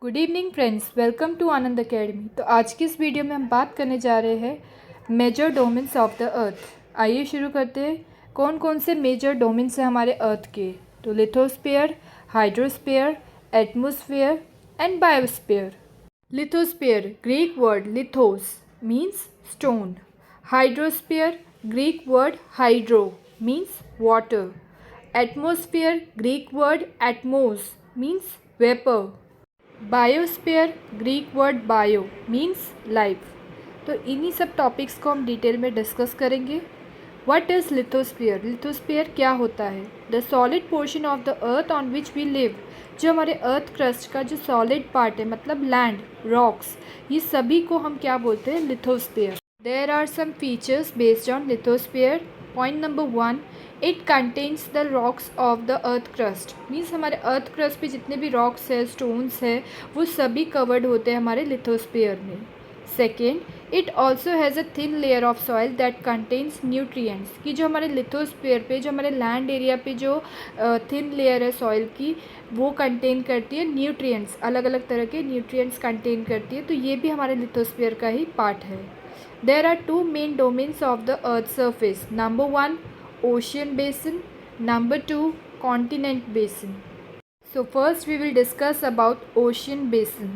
Good evening friends, welcome to Anand academy. तो आज की इस वीडियो में हम बात करने जा रहे हैं major domains of the earth. आइए शुरू करते हैं। कौन कौन से मेजर डोमेन्स हैं हमारे अर्थ के? तो lithosphere, hydrosphere, atmosphere and biosphere. Lithosphere, Greek word lithos means stone. Hydrosphere, Greek word hydro means water. Atmosphere, Greek word atmos means vapour. Biosphere, Greek word bio means life. तो इन्हीं सब topics को हम detail में discuss करेंगे। What is lithosphere? Lithosphere क्या होता है? The solid portion of the earth on which we live. जो हमारे अर्थ क्रस्ट का जो सॉलिड पार्ट है, मतलब लैंड, रॉक्स, ये सभी को हम क्या बोलते हैं? Lithosphere. There are some features based on lithosphere. Point number 1, it contains the rocks of the earth crust. Means हमारे अर्थ क्रस्ट पे जितने भी रॉक्स है, स्टोन्स है, वो सभी कवर्ड होते हैं हमारे लिथोस्फीयर में। Second, it also has a thin layer of soil that contains nutrients. कि जो हमारे लिथोस्फीयर पे, जो हमारे लैंड एरिया पे जो थिन लेयर है सॉइल की, वो कंटेन करती है न्यूट्रिएंट्स, अलग अलग तरह के न्यूट्रिएंट्स कंटेन करती है। तो ये भी हमारे लिथोस्फीयर का ही पार्ट है। There are two main domains of the Earth's surface. Number 1, ocean basin. Number 2, continent basin. So first we will discuss about ocean basin.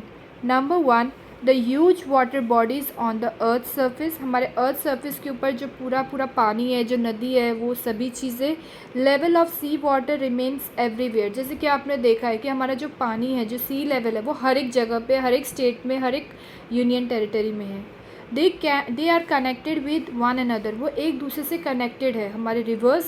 Number 1, the huge water bodies on the earth's surface. हमारे earth surface के ऊपर जो पूरा पूरा पानी है, जो नदी है, वो सभी चीज़ें। Level of sea water remains everywhere. जैसे कि आपने देखा है कि हमारा जो पानी है, जो सी लेवल है, वो हर एक जगह पे, हर एक स्टेट में, हर एक यूनियन टेरिटरी में है। They are connected with one another. वो एक दूसरे से कनेक्टेड है। हमारे rivers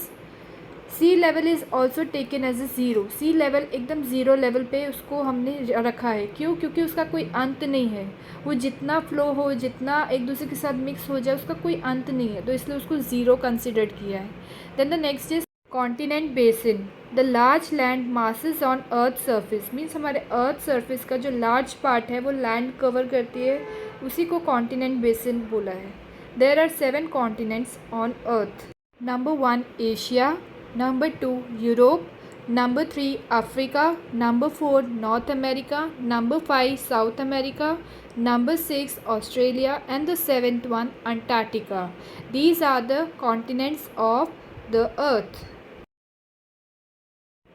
sea level is also taken as a zero. Sea level एकदम ज़ीरो लेवल पे उसको हमने रखा है। क्यों? क्योंकि उसका कोई अंत नहीं है। वो जितना फ्लो हो, जितना एक दूसरे के साथ मिक्स हो जाए, उसका कोई अंत नहीं है, तो इसलिए उसको ज़ीरो कंसिडर किया है। Then the next is continent basin. The large land masses on earth surface. Means हमारे अर्थ सर्फेस का जो लार्ज पार्ट है, वो लैंड कवर करती है, उसी को कॉन्टिनेंट बेसिन बोला है। There are 7 continents on earth. Number 1 Asia, number 2 Europe, number 3 Africa, number 4 North America, number 5 South America, number 6 Australia and the 7th one Antarctica. These are the continents of the earth.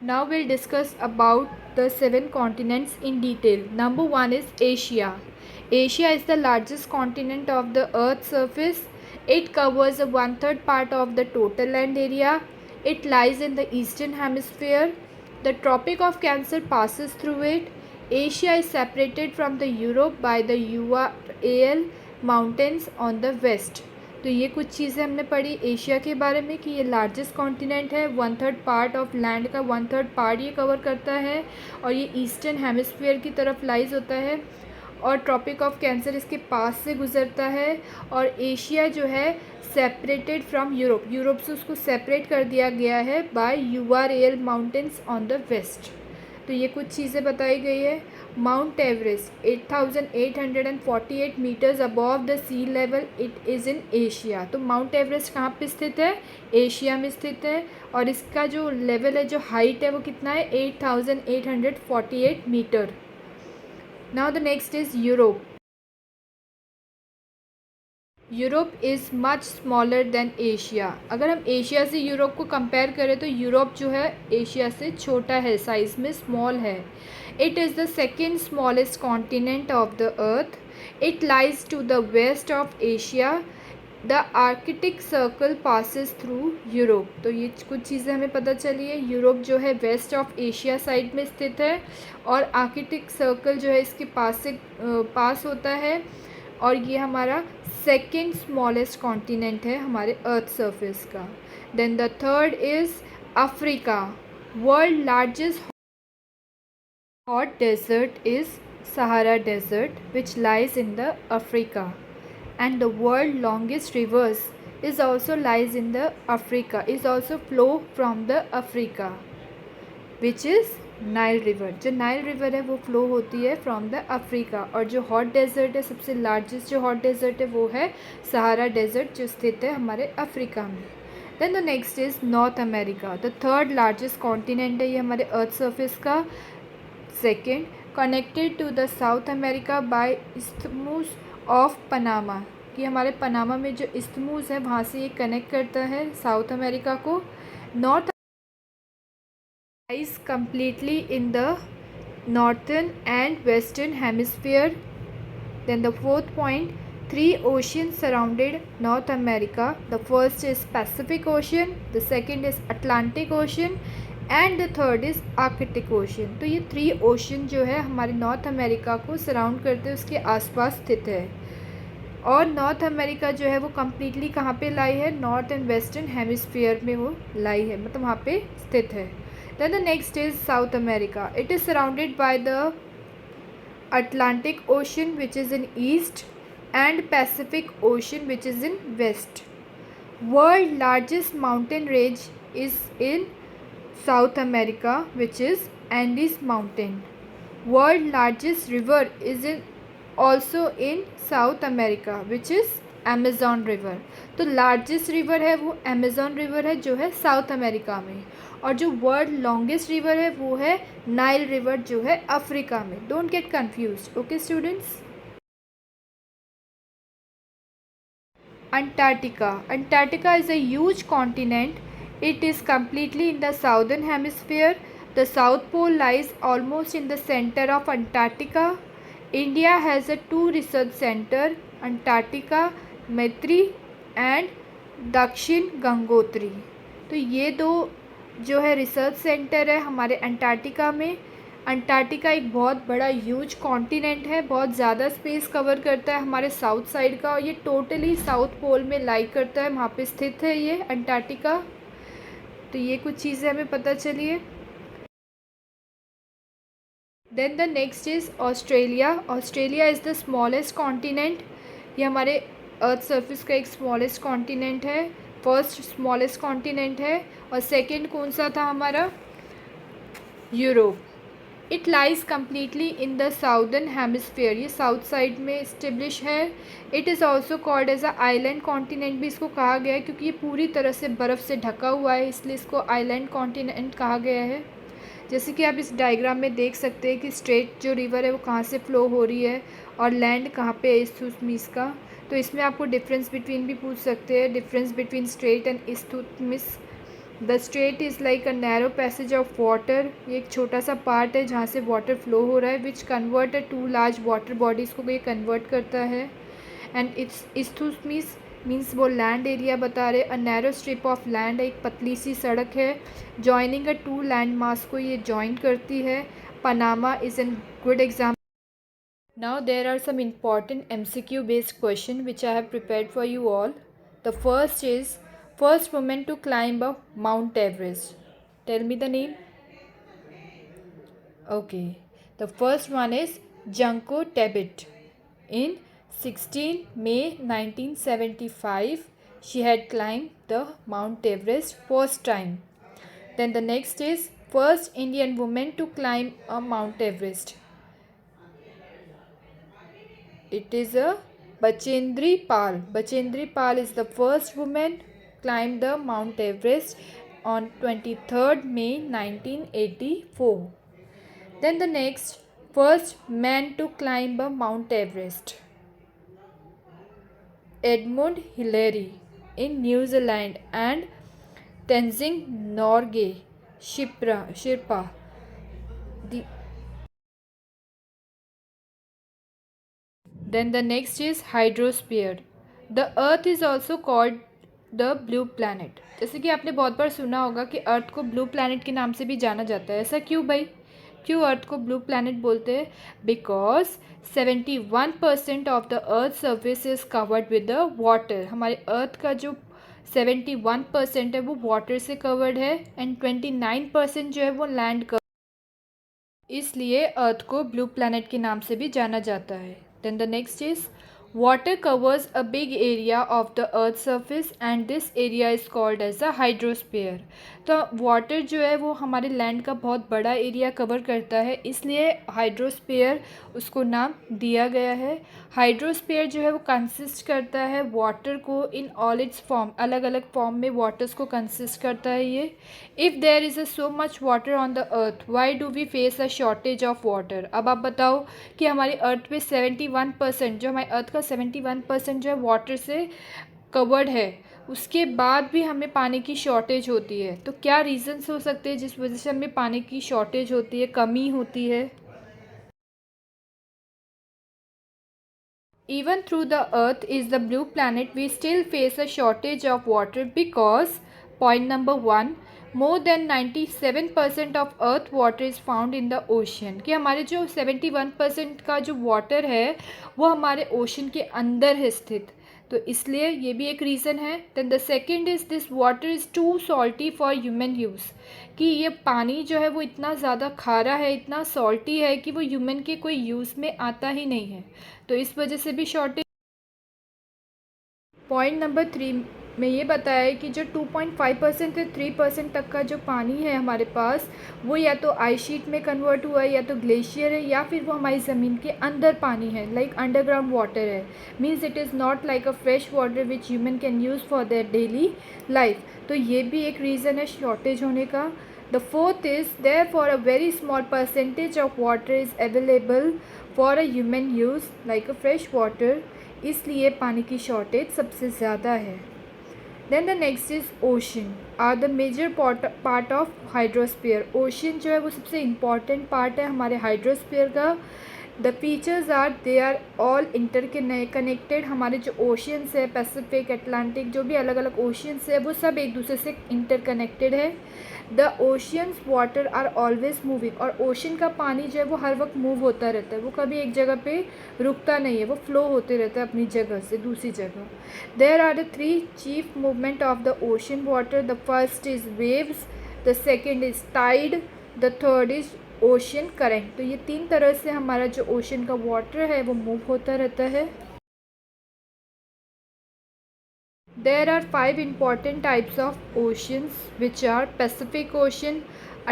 Now we'll discuss about the 7 continents in detail. Number 1 is Asia. Asia is the largest continent of the earth's surface. It covers a 1/3 part of the total land area. It lies in the eastern hemisphere. The Tropic of Cancer passes through it. Asia is separated from the Europe by the Ural mountains on the west. तो ये कुछ चीज़ें हमने पढ़ी Asia के बारे में कि ये लार्जेस्ट कॉन्टिनेंट है। 1/3 पार्ट ऑफ लैंड का 1/3 पार्ट ये कवर करता है और ये ईस्टर्न हेमिस्फीयर की तरफ लाइज होता है और ट्रॉपिक ऑफ कैंसर इसके पास से गुजरता है। और एशिया जो है सेपरेटेड फ्रॉम यूरोप, यूरोप से उसको सेपरेट कर दिया गया है by Ural mountains on the west. तो ये कुछ चीज़ें बताई गई है। Mount Everest 8,848 meters above the sea level, it is in Asia. तो माउंट एवरेस्ट कहाँ पे स्थित है? एशिया में स्थित है। और इसका जो लेवल है, जो हाइट है, वो कितना है? 8,848 meter. Now the next is Europe. Europe is much smaller than Asia. अगर हम एशिया से यूरोप को कंपेयर करें तो यूरोप जो है एशिया से छोटा है, साइज़ में स्मॉल है। It is the second smallest continent of the earth. It lies to the west of Asia. The Arctic circle passes through Europe. तो ये कुछ चीज़ें हमें पता चली है। यूरोप जो है वेस्ट ऑफ एशिया साइड में स्थित है और आर्कटिक सर्कल जो है इसके पास से पास होता है और ये हमारा सेकेंड स्मॉलेस्ट कॉन्टिनेंट है हमारे अर्थ सरफेस का। Then the third is Africa. World largest hot desert is Sahara desert which lies in the Africa and the world longest rivers is also lies in the Africa, is also flow from the Africa which is Nile river. जो Nile river है वो flow होती है from the Africa. और जो hot desert है, सबसे largest जो हॉट डेजर्ट है वो है सहारा डेजर्ट, जो स्थित है हमारे अफ्रीका में। Then the next is North America. The third largest continent है ये हमारे अर्थ सर्फेस का। Second connected to the South America by isthmus of Panama, कि हमारे पनामा में जो इस्थमूस है वहाँ से ये कनेक्ट करता है साउथ अमेरिका को। North lies completely in the northern and western hemisphere. Then the fourth point, three oceans surrounded North America. The first is Pacific Ocean, the second is Atlantic Ocean and the third is Arctic Ocean. तो ये 3 ocean जो है हमारे north America को surround करते हैं, उसके आसपास स्थित है। और नॉर्थ अमेरिका जो है वो कम्प्लीटली कहाँ पे लाई है, नॉर्थ एंड वेस्टर्न हेमिस्फीयर में वो लाई है, मतलब वहाँ पे स्थित है। Then the next is South America. It is surrounded by the Atlantic Ocean which is in east and Pacific Ocean which is in west. World largest mountain range is in South America which is Andes Mountain. World largest river is in also in South America which is Amazon River. तो largest river है वो Amazon river है जो है south America में, और जो world longest river है वो है नाइल रिवर जो है अफ्रीका में। Don't get confused, okay students. Antarctica. Antarctica is a huge continent. It is completely in the southern hemisphere. The south pole lies almost in the centre of Antarctica. India has a 2 research centre, Antarctica Maitri and Dakshin Gangotri. तो ये 2 जो है research centre है हमारे Antarctica में। Antarctica एक बहुत बड़ा ह्यूज कॉन्टिनेंट है, बहुत ज़्यादा स्पेस कवर करता है हमारे साउथ साइड का, और ये टोटली साउथ पोल में लाई करता है, वहाँ पे स्थित है ये अंटार्कटिका। तो ये कुछ चीज़ें हमें पता चली है। Then the next is Australia. Australia is the smallest continent. ये हमारे अर्थ सरफेस का एक स्मॉलेस्ट कॉन्टिनेंट है, फर्स्ट स्मॉलेस्ट कॉन्टिनेंट है। और सेकंड कौन सा था हमारा, Europe. It lies completely in the southern hemisphere, ये साउथ साइड में इस्टेब्लिश है। It is also called as a island continent भी इसको कहा गया है, क्योंकि ये पूरी तरह से बर्फ़ से ढका हुआ है, इसलिए इसको आइलैंड कॉन्टिनेंट कहा गया है। जैसे कि आप इस डायग्राम में देख सकते हैं कि स्ट्रेट जो रिवर है वो कहाँ से फ्लो हो रही है और लैंड कहाँ पे है इस्थुमिस का। तो इसमें आपको डिफरेंस बिटवीन भी पूछ सकते हैं, difference between strait and isthmus. The strait is like a narrow passage of water. ये एक छोटा सा पार्ट है जहाँ से वाटर फ्लो हो रहा है, which convert 2 large water bodies को ये कन्वर्ट करता है। एंड इट्स इस्थुमिस मीन्स वो लैंड एरिया बता रहे। A narrow strip of land, एक पतली सी सड़क है जॉइनिंग अ 2 लैंड मास को ये जॉइन करती है। Panama is an good example. Now there are some important MCQ based question which I have prepared for you all. The first is, first woman to climb up Mount Everest. Tell me the name. Okay. The first one is Junko Tabit. In 16 May 1975, she had climbed the Mount Everest first time. Then the next is first Indian woman to climb a Mount Everest. It is a Bachendri Pal. Bachendri Pal is the first woman climbed the Mount Everest on 23rd May 1984. Then the next, first man to climb a Mount Everest. Edmund Hillary in New Zealand and Tenzing Norgay Sherpa. Then the next is hydrosphere. The earth is also called the blue planet. जैसे कि आपने बहुत बार सुना होगा कि अर्थ को blue planet के नाम से भी जाना जाता है। ऐसा क्यों भाई, क्यों अर्थ को ब्लू प्लैनेट बोलते हैं? Because 71% of the earth surface is covered with the water. हमारे अर्थ का जो 71% है वो वाटर से कवर्ड है एंड 29% जो है वो लैंड कवर्ड, इसलिए अर्थ को ब्लू प्लैनेट के नाम से भी जाना जाता है। Then the next is Water covers a big area of the earth surface and this area is called as a hydrosphere. तो वाटर जो है वो हमारे लैंड का बहुत बड़ा एरिया कवर करता है, इसलिए हाइड्रोस्फीयर उसको नाम दिया गया है। हाइड्रोस्फीयर जो है वो कंसिस्ट करता है वाटर को इन ऑल इट्स फॉर्म, अलग अलग फॉर्म में वाटर्स को कंसिस्ट करता है ये। If there is a so much water on the earth, why do we face a shortage of water. अब आप बताओ कि हमारी अर्थ पे 71%, जो हमारी अर्थ का 71% जो है वाटर से कवर्ड है, उसके बाद भी हमें पानी की शॉर्टेज होती है। तो क्या रीज़न्स हो सकते हैं जिस वजह से हमें पानी की शॉर्टेज होती है, कमी होती है। Even though the earth is the blue planet, we still face a shortage of water because, point number 1, more than 97% of earth water is found in the ocean। कि हमारे जो 71% का जो वाटर है वो हमारे ओशन के अंदर है स्थित, तो इसलिए ये भी एक रीज़न है। Then the second is this water is too salty for human use, कि ये पानी जो है वो इतना ज़्यादा खारा है, इतना सॉल्टी है कि वो ह्यूमन के कोई यूज़ में आता ही नहीं है, तो इस वजह से भी शॉर्टेज। पॉइंट नंबर 3 में ये बताया है कि जो 2.5% से 3% तक का जो पानी है हमारे पास, वो या तो आइस शीट में कन्वर्ट हुआ है, या तो ग्लेशियर है, या फिर वो हमारी ज़मीन के अंदर पानी है, लाइक अंडरग्राउंड वाटर है। Means it is not like a fresh water which human can use for their daily life. तो ये भी एक रीज़न है शॉर्टेज होने का। The fourth is there for a very small percentage of water is available for a human use like a fresh water, इसलिए पानी की शॉर्टेज सबसे ज़्यादा है। Then the next is ocean are the major part of hydrosphere. Ocean जो है वो सबसे इम्पॉर्टेंट पार्ट है हमारे हाइड्रोस्फीयर का। The features are they are all inter connected. हमारे जो ओशियंस है, पैसिफिक, अटलांटिक, जो भी अलग अलग ओशियंस है वो सब एक दूसरे से इंटर कनेक्टेड है। The oceans water are always moving, और ओशन का पानी जो है वो हर वक्त मूव होता रहता है, वो कभी एक जगह पे रुकता नहीं है, वो फ्लो होते रहता है अपनी जगह से दूसरी जगह। There are the 3 chief movement of the ocean water. The first is waves, the second is tide, the third is ocean current. तो ये 3 तरह से हमारा जो ओशन का वाटर है वो मूव होता रहता है। There are 5 important types of oceans, which are Pacific Ocean,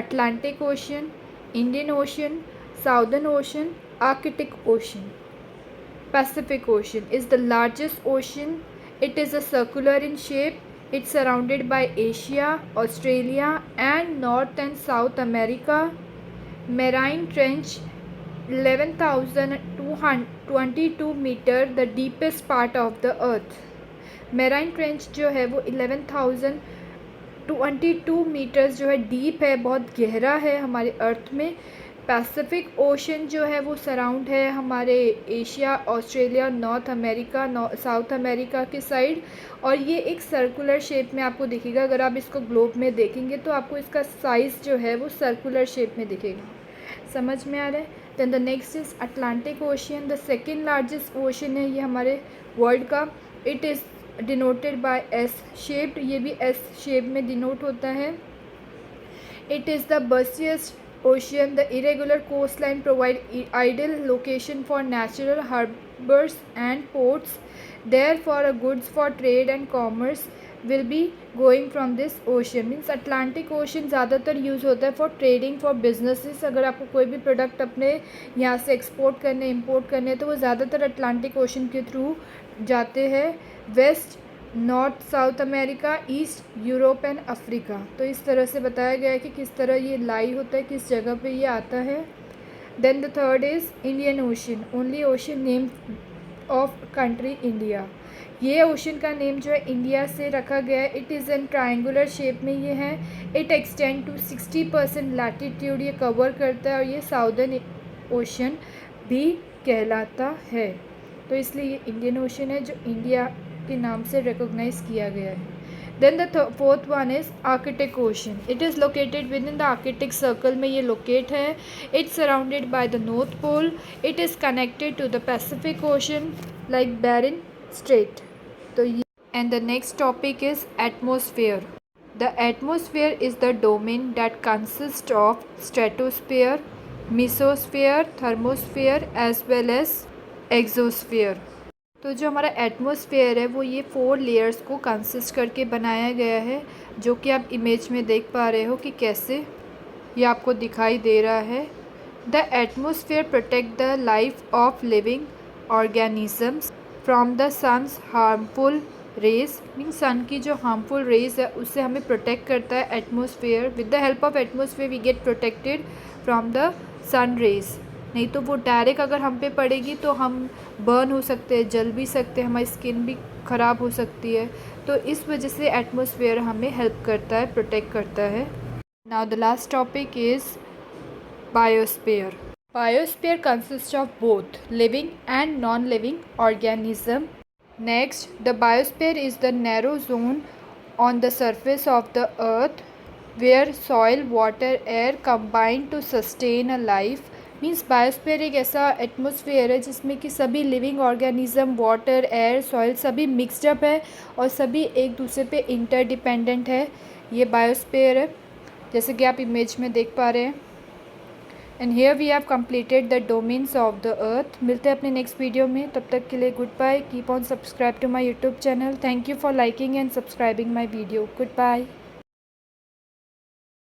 Atlantic Ocean, Indian Ocean, Southern Ocean, Arctic Ocean. Pacific Ocean is the largest ocean. It is a circular in shape. It's surrounded by Asia, Australia and North and South America. Marine Trench 11,222 meter, the deepest part of the earth. Marine trench जो है वो 11,022 metres जो है deep है, बहुत गहरा है हमारे अर्थ में। पैसिफिक ओशन जो है वो सराउंड है हमारे Asia, Australia, north America, south America के साइड, और ये एक सर्कुलर शेप में आपको दिखेगा। अगर आप इसको ग्लोब में देखेंगे तो आपको इसका साइज़ जो है वो सर्कुलर शेप में दिखेगा। समझ में आ रहा है। Then the next is Atlantic Ocean, the second largest ocean है ये हमारे वर्ल्ड का। It is denoted by S shaped, ये भी एस शेप में डिनोट होता है। It is the busiest ocean, the irregular coast line provide ideal location for natural harbours and ports, there for a goods for trade and commerce will be going from this ocean. Means Atlantic Ocean ज़्यादातर use होता है for trading, for businesses. अगर आपको कोई भी product अपने यहाँ से एक्सपोर्ट करने, इंपोर्ट करने, तो वो ज़्यादातर अटलांटिक ओशन के थ्रू जाते हैं। West, north, South America, east, Europe and Africa. तो इस तरह से बताया गया है कि किस तरह ये लाई होता है, किस जगह पे ये आता है। Then the third is Indian Ocean, only ocean name of country India. ये ओशन का नेम जो है इंडिया से रखा गया है। It is an triangular shape में ये है। इट एक्सटेंड टू 60% लैटिट्यूड ये कवर करता है, और ये साउदर्न ओशन भी कहलाता है। तो इसलिए ये इंडियन ओशन है जो इंडिया के नाम से रिकॉग्नाइज किया गया है। Then the fourth one is Arctic Ocean. It is located within the Arctic circle में ये लोकेट है। It's surrounded by the North Pole. It is connected to the Pacific Ocean like Bering Strait. तो ये and the next topic is atmosphere. The atmosphere is the domain that consist of stratosphere, mesosphere, thermosphere as well as exosphere. तो जो हमारा atmosphere है वो ये 4 layers को consist करके बनाया गया है, जो कि आप इमेज में देख पा रहे हो कि कैसे ये आपको दिखाई दे रहा है। The atmosphere protect the life of living organisms from the sun's harmful rays, mean sun की जो हार्मफुल रेज है उससे हमें प्रोटेक्ट करता है atmosphere. With the help of atmosphere we get protected from the sun rays. नहीं तो वो डायरेक्ट अगर हम पे पड़ेगी तो हम बर्न हो सकते हैं, जल भी सकते हैं, हमारी स्किन भी ख़राब हो सकती है। तो इस वजह से एटमॉस्फेयर हमें हेल्प करता है, प्रोटेक्ट करता है। Now the last topic is biosphere. Biosphere consists of both living and non-living organism. Next, the biosphere is the narrow zone on the surface of the earth where soil, water, air combine to sustain a life. Means biosphere एक ऐसा atmosphere है जिसमें कि सभी living organism, water, air, soil सभी mixed up है और सभी एक दूसरे पे इंटरडिपेंडेंट है। ये बायोस्फीयर है, जैसे कि आप इमेज में देख पा रहे हैं। And here we have completed the domains of the earth. मिलते हैं अपने नेक्स्ट वीडियो में, तब तक के लिए good bye. Keep on subscribe to my YouTube channel. Thank you for liking and subscribing my video. Good bye.